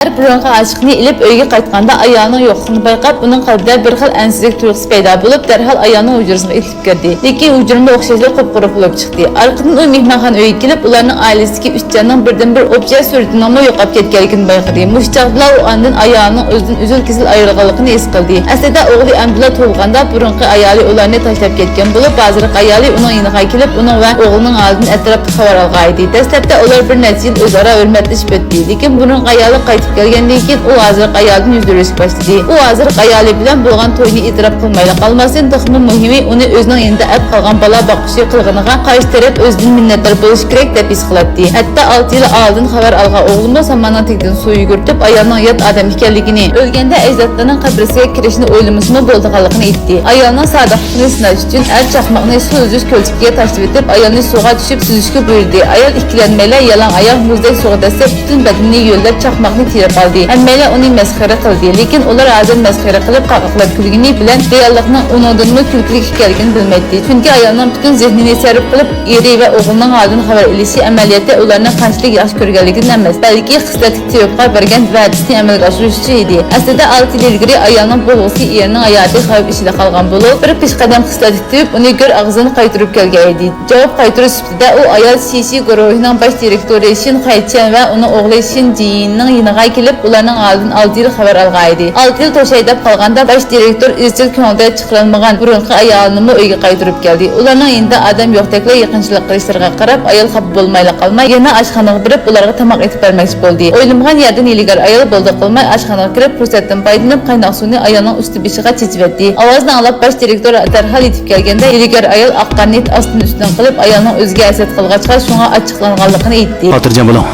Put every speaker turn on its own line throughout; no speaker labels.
burunqa aşıqni ilib uyga qaytganda ayolning yo'qligini bayqab, uning qalbida bir xil ansizlik tuyg'usi paydo bo'lib, darhol ayolning hujrasiga etib kirdi. Lekin hujrada o'xshashlar qop-quruq bo'lib chiqdi. Arqadan u mehmonxona uyiga kelib, ularning oilasiga 3 jonning birdan-bir obja suratini yo'qolib ketganligini bayqadi. Mushtaqilar u ondan ayolning o'zidan uzil-kesil ayrilganligini his qildi. Aslida o'g'li Abdulla tug'ilganda burunqi ayoli ularni tashlab ketgan bo'lib, hozirgi ayoli uning yoniga kelib, uning va o'g'lining holidan atrofda xabar olgan edi. Dastlabda ular bir necha yil o'zaro hurmatlashib o'tdi. Lekin burunqi ayoli qaytib kelgandan keyin u hozirgi ayoldan yuz berishga boshladi. U hozirgi ayoli bilan bo'lgan to'yni e'tirof qilmaydi. Qolmasin, texmi muhimi uni o'zining yanında ab qolgan bola boqishi qilganiga qarshi taraf o'zidan minnatdor bo'lish kerak deb his qiladi. Hatto 6 yil oldin xabar olgan o'g'limi samandan tegdan suv yugurtib, ayolning yot odam ekanligini, o'lganda ajdodlarning qabrisiga kirishni o'ylamasmi bo'lganligini aytdi. Ayolning sodiqligini sinash uchun chaqmoqni suv uzish ko'lchikiga tashlab etib, ayolni suvga tushib suzishga buyurdi. Ayol ikkilanmayla yalang oyoq muzdek suvga tasib, butun badanini yo'llab chaqmoqni terib oldi. Hammalar uni masxara qildi, lekin ular hozir masxara qilib qaqoqlab kulgani bilan reallikning uningdanmi kulkilik ekanligini bilmaydi. Chunki ayolning butun zehnini sarf qilib, eri va o'g'lining holidan xabar olishi amaliyotda ularning qanchalik yaxshi ko'rganligini emas, balki xislatli tiyobga bergan va'dasini amalga oshirishi edi. Aslida 6 yil ilgari ayolning bo'g'isi erining hayoti xavf ichida qolgan bo'lib, bir peshqadam xislatli tiyib uni go'r og'zini qaytirib kelgan edi. Javob qaytirish sifatida u ayol Sisi guruhining bosh direktori Shin Qaychan va uning o'g'li Shin Jiyinning yoniga kelib, ularning holidan 6 yil xabar olgan edi. 6 yil to'shaydab qolganda bosh direktor izchil ko'ngilda chiqarilmagan burunqi ayolni uyga qaytirib keldi. Ularning endi odam yo'qdeklar yaqinchilik qilishlariga qarab, ayol xafa bo'lmayla qolmay, yana oshxonaga borib, ularga tamoq etib bermoqchi bo'ldi. O'ylamgan yerdan ilgari ayol bo'ldi qilmay, oshxonaga kirib, fursatdan foydalanib, qaynoq suvni ayolning usti beshiga chechib etdi. Ovozni anglab bosh direktor darhol yetib kelganda, ilgari ayol oqqan nit ustidan qilib, ayolning o'ziga hasad qilgachqa, shunga ochiqlanganligini aytdi.
Xotirjam bo'ling.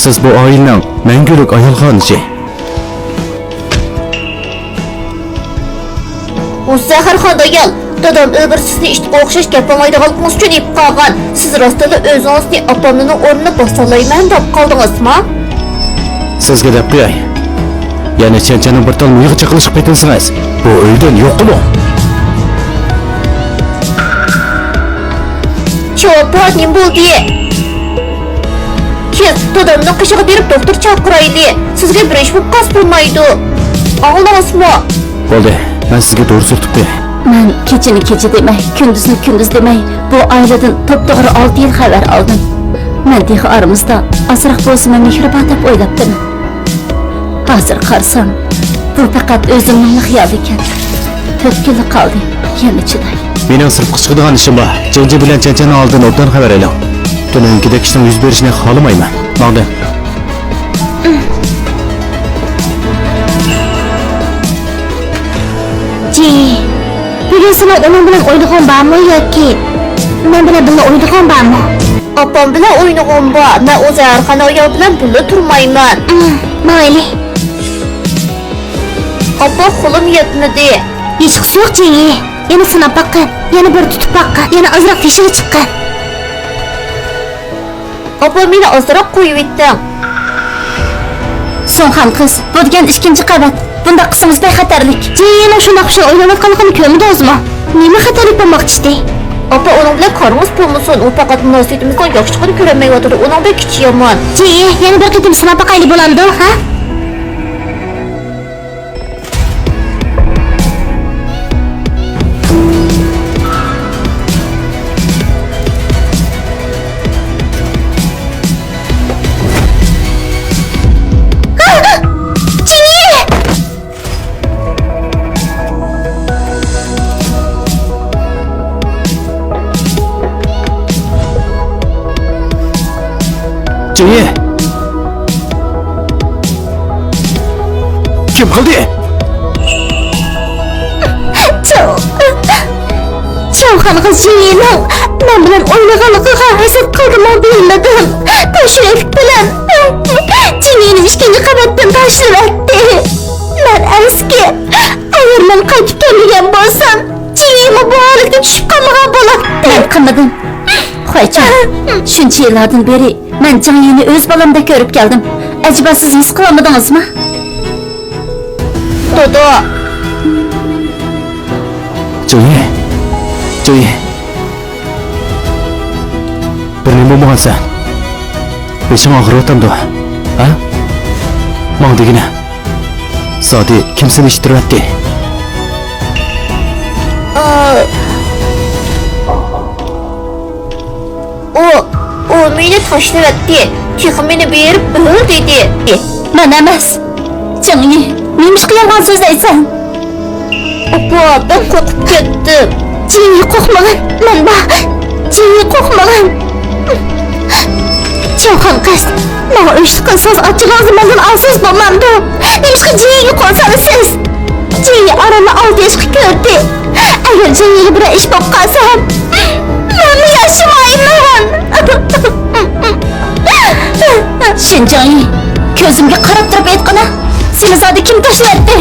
Siz bu oilaning mangulik ayolxonasi.
O Zaharxon ayol, dadam ilgir sizni ishga o'xshash gapirmaydiganligingiz uchun ep qolgan. Siz rostida o'zingizni opamning o'rnini bosalayman deb qoldingizmi?
Sizga deb qo'yay. Yana chanchaning bir tal muyig'icha qilishib qaytinsiz. Bu uydan yo'q qiling.
Cho'pa nim bo'ldi? Siz dadamning qishiga berib doktor chaqiraydi. Sizga bir ish bo'lib qas bo'lmaydi. Anladingizmi?
Bo'ldi. Ben sizga doğru söyleyip qo'yay.
Men kechini kecha demay, kunduzni kunduz demay, bu oiladan to'g'ri 6 yil xabar oldim. Men dehi aramizda asroq bo'lsa mehribon deb o'ylabdim. Hozir qarsam, bu faqat o'zimning xayol ekan. 4 yil qoldi, yana chiday.
Mening sirtqi chiqadigan ishim bor. Jinji bilan chanchani oldin obdan xabar oling. Tununkida kishining yuz berishini xohlamayman. Maqdan.
Bugün sana onun bilan o'ynagan bormi yoki men bilan birga o'ynagan bormi?
Opam bilan o'ynagan bor. Men o'z Zaharxon ayol bilan birga turmayman.
Mayli.
Opa qo'lim yetmadi.
Hech yo'q Jingi. Yana sinab baqqan, yana bir tutib baqqan, yana azroq teshigi chiqqan.
Opa meni ozroq qo'yib etding.
So'ng ham qiz, bu degan 2-qavat. Bunda qisimiz bexatarlik. Yana shunday qushni o'ynayotganligini ko'rmadingizmi? Nima xatarlik bo'lmoqchi?
Opa onun bilan qarimiz bo'lmasin. U faqat munosabatimizdan yaxshiligini ko'rmayotdi. Uning da kuchi yomon.
Yana bir qitim sinab baqayli bo'ladi, ha?
Jingi. Kim qildi?
Chavxon qiz Jingining men bilan o'ynaganligiga hasad qildim bilmadim. Tashrif bilan Jingini 2-qavatdan tashlab etdi. Men eski ayirman qaytib kelgan bo'lsam, Jingimi bu holatga tushib qolmagan bo'ladi. Men qilmadim. Qo'ycha, shuncha yillardan beri men Jingini o'z bolamda ko'rib keldim. Acaba siz his qilmadingizmi?
Dodo.
Jingi. Bir nima bo'lmasa, beshim og'riyotamdi. Ha? Mang degine. Sadi kimsini ishtiryapti?
O meni tashlabdi. Texi meni berib o'l dedi.
Men emas. Jinni, nima yolg'on so'zlaysan?
Opa, ben qo'rqib ketdim.
Jinni qo'rqmagan. Men bor. Jinni qo'rqmagan. Chavxon qiz, menga ushqin so'z ochig'ingizni mendan olsiz bo'lmamdi. Nima jinniga qo'rqsansiz? Jinni orani 6 yoshga ko'rdi. Agar jinniga bir ish bo'lib qolsa, men yashamayman. Shinjang, ko'zimga qarab turib aytqana. Seni zodi kim tashlatdi?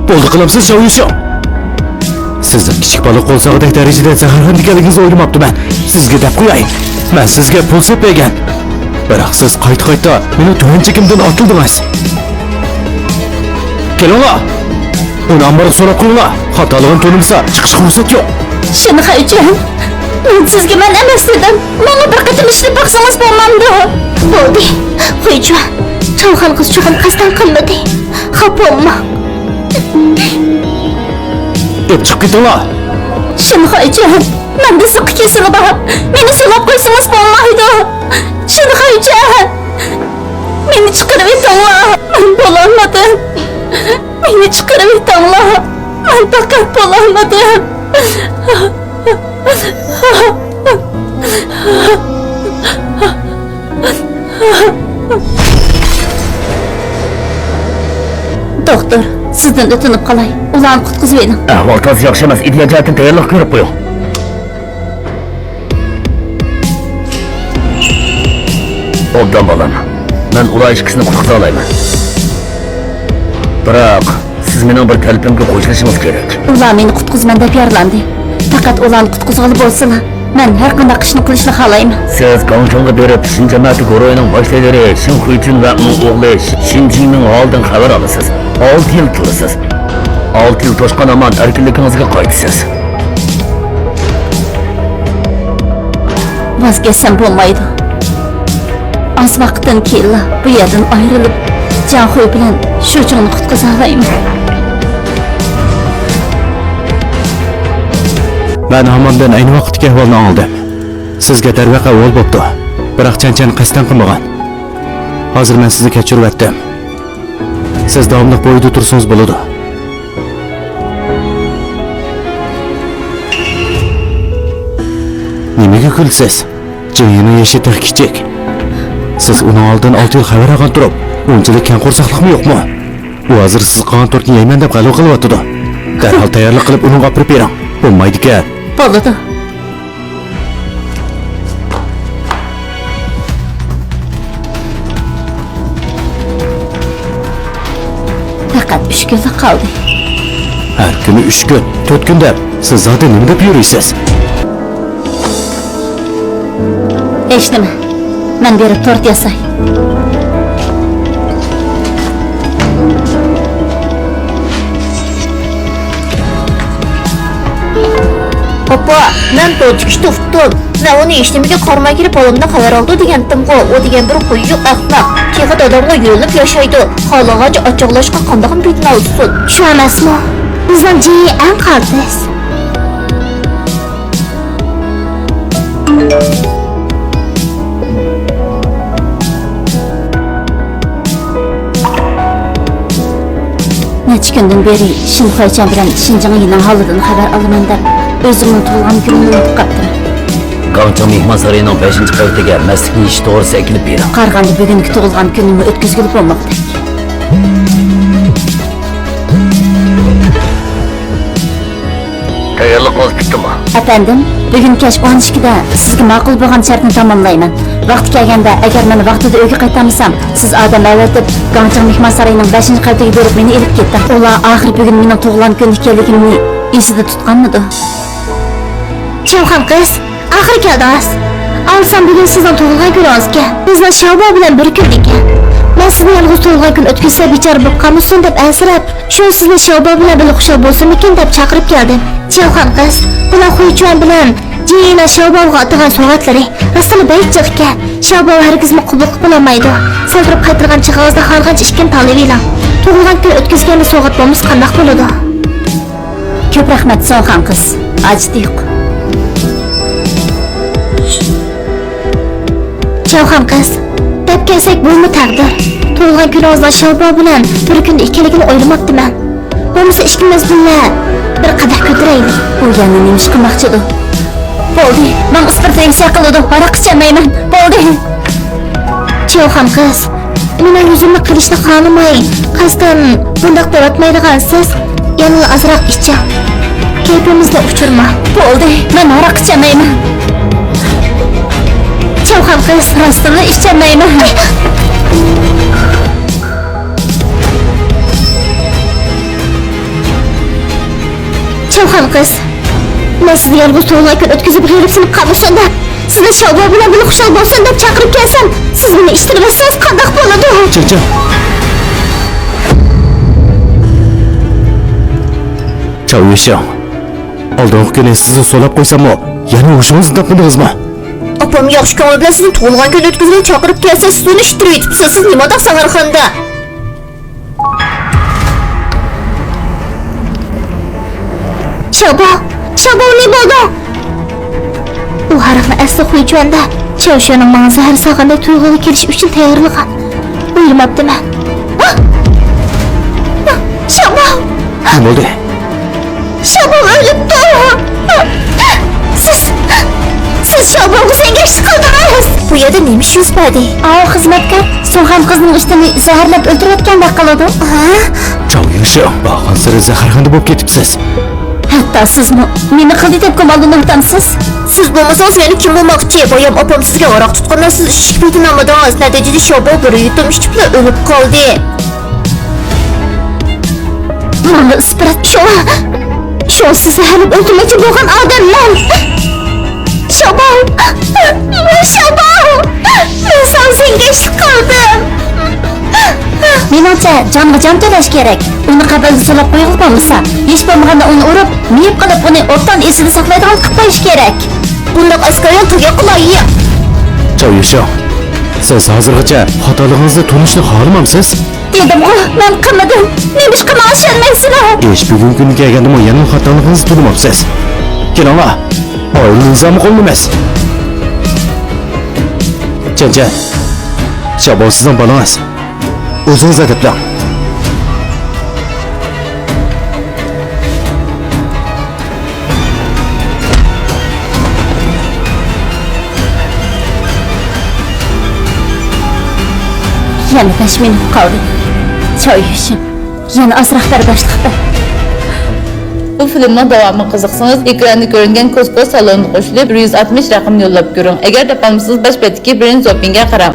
Bo'ldi qilamsiz Shoyishon. Sizni kichik bola qo'lsog'idek darajada zaharlanganligingizni o'ylamabdiman. Sizga deb qo'yay. Men sizga pul sepmagan. Biroq siz qayta meni tuvanchigimdan otildingiz. Kelinglar. Uni ambarga so'rab qo'yinglar. Xatolig'im to'nimsa chiqishga ruxsat yo'q.
Shinxayjon, men sizga men emas dedim. Menga bir qatim ishlab baqsangiz bo'lmamdi. Bo'ldi. Qo'yjon, Chavxon qiz cho'qim qasdan qilmadi. Xafa bo'lma.
Deb chiqib ketinglar.
Shinxayjon, menda siqi kesili bor. Meni silab qo'ysangiz bo'lmaydi. Shinxayjon, meni chiqarib yetinglar. Men bo'lolmadim. Meni chiqarib yetinglar. Men faqat bo'lolmadim. Doktor, sizdan o'tinib qolay. Ularni qutqizib eding.
Ahvol to'g'ri yaxshi emas. Idiyatdan tayyorlik ko'rib qo'ying. Obdan bolam. Men ular ikkisini qutqiza olayman. Biroq siz mening bir talabimga qo'shilishingiz kerak.
Ular meni qutqizman deb yorlandi. Faqat ularni qutqizg'ili bo'lsalar, men har qanday ishni qilishni xohlayman.
Siz Gongchongga berib Shin jamoati guruhining boshlig'lari Shin Huijun va uning o'g'li Shin Jinning holidan xabar olasiz. 6 yil turasiz. 6 yil to'shqan amon erkinligingizga qaytasiz.
Voz kechsam bo'lmaydi. Az vaqtdan keyin bu yerdan ayrilib, Janxuy bilan shu jonni qutqiza olmayman.
Men hamondan ayni vaqtga ahvolni oldim. Sizga darvaqa o'l bo'pti. Biroq Chanchan qasdan qilmagan. Hozir men sizni kechiryaptim. Siz davomli bo'yida tursangiz bo'ladi. Nimaga kulsiz? Jinni yashi kichik. Siz uni oldin 6 yil xabar olgan turib, unchalik keng qo'rsoqlikmi yo'qmi? U hozir siz qon turtni yeyman deb g'alva qilyapti. Darhol tayyorlik qilib uni olib bering. Bo'lmaydi-ku.
Bo'ladi. Faqat 3 kun qoldi.
Har kuni 3 kun, 4 kun deb siz zaten nima deb yurisiz?
Hech nima. Men berib tort yasay.
Opa, men to'chkish tuftum. Men uni ishlimiga qarmay kirib olimdan xabar oldi degandim-ku. O degan bir quyuq axloq. Keyin dadamga yo'lib yashaydi. Xohlagancha ochiqlashga qandaqim bitna olsun.
Shu emasmi? Bizning jinni eng qaltis. Necha kundan beri Shinxayjon bilan Shinjangning holidan xabar olaman deb o'zimning tug'ilgan kunimni unutib qoldim.
Gongchong mehmon saroyining 5-qavatiga maslikni ish to'g'risi akilib bering.
Qarg'anda bugungi tug'ilgan kunimni o'tkazgili bo'lmoqda.
Tayyorlik olib bitdimi?
Efendim, bugun kech 12da sizga ma'qul bo'lgan shartni tamomlayman. Vaqti kelganda agar men vaqtida uyga qaytmasam, siz odam avatib Gongchong mehmon saroyining 5-qavatiga berib meni elib ketdi. Ular oxir bugun mening tug'ilgan kun ekanligimni esida tutganmidi? Chavxon qiz, oxir keldingiz. Alsam bugun sizning tug'ilgan kuningizga. Bizning Shahbo bilan bir kun ekan. Men sizni yolg'iz tug'ilgan kun o'tkazsa bechora bo'lib qolmasin deb ansirab, shu sizni Shahbo bilan birga xushal bo'lsinmikin deb chaqirib keldim. Chavxon qiz, bular Xuichuan bilan Cina Şabo'ga atılgan soğatlari rastını bayıtcıq ekan. Şabo herkesmi qubul qilib olmaydi. Saldırıp qaytırgan çağızda xalqancha ishkin talabiylar. Tug'ilgan kun o'tkazganda so'g'at bo'lmasa qandaq bo'ladi? Ko'p rahmat So'xan qiz. Ajdiq. So'xan qiz. Deb kelsak bu taqdir. Tug'ilgan kuningizda Şabo bilan bir kunda ikkiligini o'ylamabdiman. Bo'lmasa ishkimiz bilan bir qadah ko'taraylik. Bu yana nima ish qilmoqchidir? Bo'ldi. Men ispartaysa qiladi. Aroq ichamayman. Bo'ldi. So'xan qiz. Mening yuzimni qilishni xohlamay, qasdan bundaq bo'latmaydigan siz yana azroq iching. Kayfimizni uchirma. Bo'ldi. Men aroq ichamayman. So'xan qiz, rostini ichamayman. So'xan qiz. Men sizni yolg'iz tug'ilgan kun o'tkazib g'iribsinib qolmasanda, sizni Şabo bilan bir xushal bo'lsin deb chaqirib kelsam, siz buni eshitmasangiz qanday bo'ladi?
Chinchi. Chavyeshang. Oldingi kuni sizni so'lab qo'ysammi, yana o'shingizni topmadingizmi?
Opam yaxshi ko'ngil bilan sizni tug'ilgan kun o'tkazib chaqirib kelsa, siz uni eshittirib yetibsiz. Siz nimadan Samarqandda?
Şabo ne bo'ldi? U harfni asli qo'ychanda Chevshoning menga zahar solganda tuyg'uga kelish uchun tayyorlagan. O'ylamabdiman. Şabo!
Nima bo'ldi?
Şabo o'libdi. Siz Şabo'ga sengash qildingiz.
Bu yerda nima ish yuz berdi?
Xizmatkor So'xan qizning ustini zaharlab o'ldirayotganda qiladi.
Chavyeshang, baxan siri zaharxanda bo'lib ketibsiz.
Hatta sizmi meni qildi deb gumonlanmoqdamsiz?
Siz bo'lmasangiz yana kim bo'lmoqchi? Boyam opam sizga aroq tutgandan siz ishga ketinamadingiz. Natijada Şabo bir yutum ichib o'lib qoldi.
Mana isparat shu siz zaharlab o'ldirmoqchi bo'lgan odamlar. Şabo! Men senga ish qildim. Menimcha jonga jon to'lash kerak. Uni qabalga solib qo'yib bo'lmasa, hech bo'lmaganda uni urib, miyib qilib uni o'tdan esida saqlaydigan qilib qo'yish kerak.
Bundoq askarlar tuga qulayya.
Chavyeshang, siz hozirgacha xatolig'ingizni tunishni xohlamamsiz?
Dedim-ku, men qilmadim. Nima ish qilmoqni ishonmaysizlar?
Ish bugun kuni kelganda yana xatolig'ingizni tunmabsiz. Kelinglar. Oila nizomi qo'lmas. Chinchi. Şabo sizdan bolangiz. O'zingiz adablang.
Yana 5 minut qoldi. Choy ishim. Yana azroq barbashliqda.
Bu filmning davomi qiziqsangiz, ekranda ko'ringan Kosko saloniga qo'shilib 160 raqam yo'llab ko'ring. Agar topolmasangiz, bosh betdagi birinchi zopinga qarang.